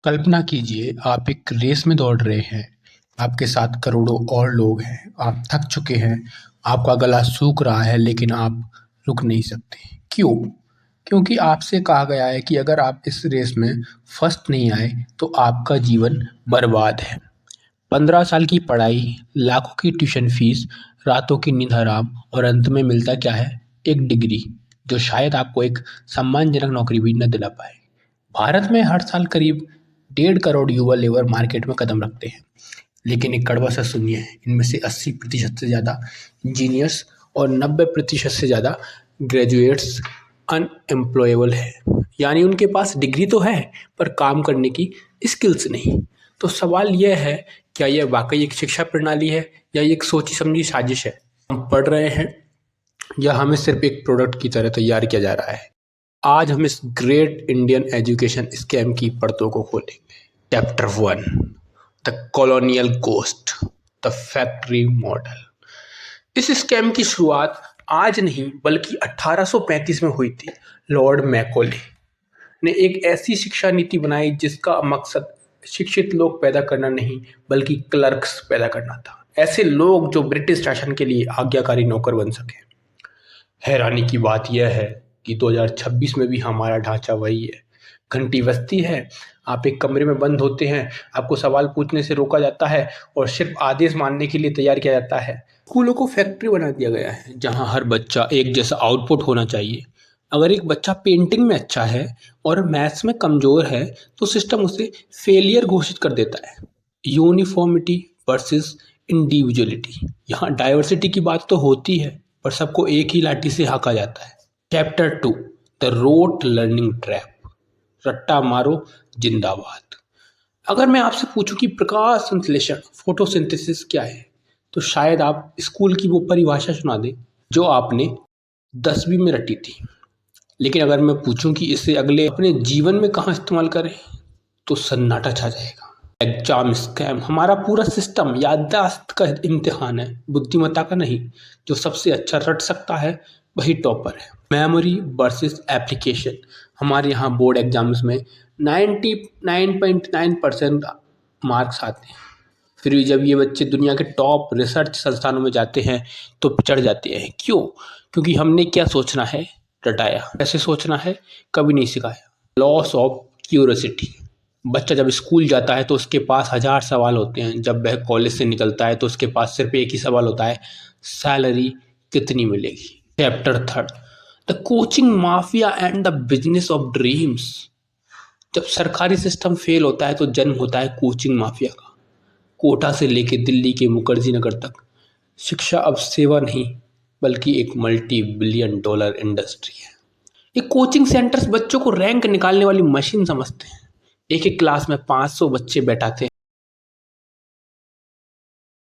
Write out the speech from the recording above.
कल्पना कीजिए आप एक रेस में दौड़ रहे हैं। आपके साथ करोड़ों और लोग हैं। आप थक चुके हैं, आपका गला सूख रहा है लेकिन आप रुक नहीं सकते। क्यों? क्योंकि आपसे कहा गया है कि अगर आप इस रेस में फर्स्ट नहीं आए तो आपका जीवन बर्बाद है। 15 साल की पढ़ाई, लाखों की ट्यूशन फीस, रातों की नींद हराम और अंत में मिलता क्या है? एक डिग्री जो शायद आपको एक सम्मानजनक नौकरी भी न दिला पाए। भारत में हर साल करीब 1.5 करोड़ युवा लेबर मार्केट में कदम रखते हैं। लेकिन एक कड़वा सा सुनिए, इनमें से 80% से ज़्यादा इंजीनियर्स और 90% से ज़्यादा ग्रेजुएट्स अनएम्प्लॉयबल है। यानी उनके पास डिग्री तो है पर काम करने की स्किल्स नहीं। तो सवाल यह है, क्या यह वाकई एक शिक्षा प्रणाली है या ये एक सोची समझी साजिश है? हम पढ़ रहे हैं या हमें सिर्फ एक प्रोडक्ट की तरह तैयार किया जा रहा है? आज हम इस ग्रेट इंडियन एजुकेशन स्कैम की परतों को खोलेंगे। Chapter 1, the colonial ghost, the factory model. इस स्कैम की शुरुआत आज नहीं बल्कि 1835 में हुई थी। लॉर्ड मैकॉले ने एक ऐसी शिक्षा नीति बनाई जिसका मकसद शिक्षित लोग पैदा करना नहीं बल्कि क्लर्क्स पैदा करना था। ऐसे लोग जो ब्रिटिश शासन के लिए आज्ञाकारी नौकर बन सके। हैरानी की बात यह है कि 2026 में भी हमारा ढांचा वही है। घंटी बजती है, आप एक कमरे में बंद होते हैं, आपको सवाल पूछने से रोका जाता है और सिर्फ आदेश मानने के लिए तैयार किया जाता है। स्कूलों को फैक्ट्री बना दिया गया है जहां हर बच्चा एक जैसा आउटपुट होना चाहिए। अगर एक बच्चा पेंटिंग में अच्छा है और मैथ्स में कमजोर है तो सिस्टम उसे फेलियर घोषित कर देता है। Uniformity versus individuality. यहाँ डाइवर्सिटी की बात तो होती है पर सबको एक ही लाठी से हाका जाता है। Chapter 2, the rote learning trap, रट्टा मारो जिंदाबाद। अगर मैं आपसे पूछूं कि प्रकाश संश्लेषण फोटोसिंथेसिस क्या है तो शायद आप स्कूल की वो परिभाषा सुना दें जो आपने 10वीं में रटी थी। लेकिन अगर मैं पूछूं कि इसे अगले अपने जीवन में कहाँ इस्तेमाल करें तो सन्नाटा छा जाएगा। Exam scam. हमारा पूरा सिस्टम याददाश्त का इम्तिहान है, बुद्धिमत्ता का नहीं। जो सबसे अच्छा रट सकता है वही टॉपर है। Memory versus application. हमारे यहाँ बोर्ड एग्जाम्स में 99.9% मार्क्स आते हैं, फिर भी जब ये बच्चे दुनिया के टॉप रिसर्च संस्थानों में जाते हैं तो पिछड़ जाते हैं। क्यों? क्योंकि हमने क्या सोचना है रटाया, कैसे सोचना है कभी नहीं सिखाया। Loss of curiosity. बच्चा जब स्कूल जाता है तो उसके पास 1000 सवाल होते हैं, जब वह कॉलेज से निकलता है तो उसके पास सिर्फ एक ही सवाल होता है, सैलरी कितनी मिलेगी। Chapter 3, the coaching mafia and the business of dreams. जब सरकारी सिस्टम फेल होता है तो जन्म होता है कोचिंग माफिया का। कोटा से लेके दिल्ली के मुखर्जी नगर तक शिक्षा अब सेवा नहीं बल्कि एक $multi-billion इंडस्ट्री है। ये कोचिंग सेंटर्स बच्चों को रैंक निकालने वाली मशीन समझते हैं। एक एक क्लास में 500 बच्चे बैठाते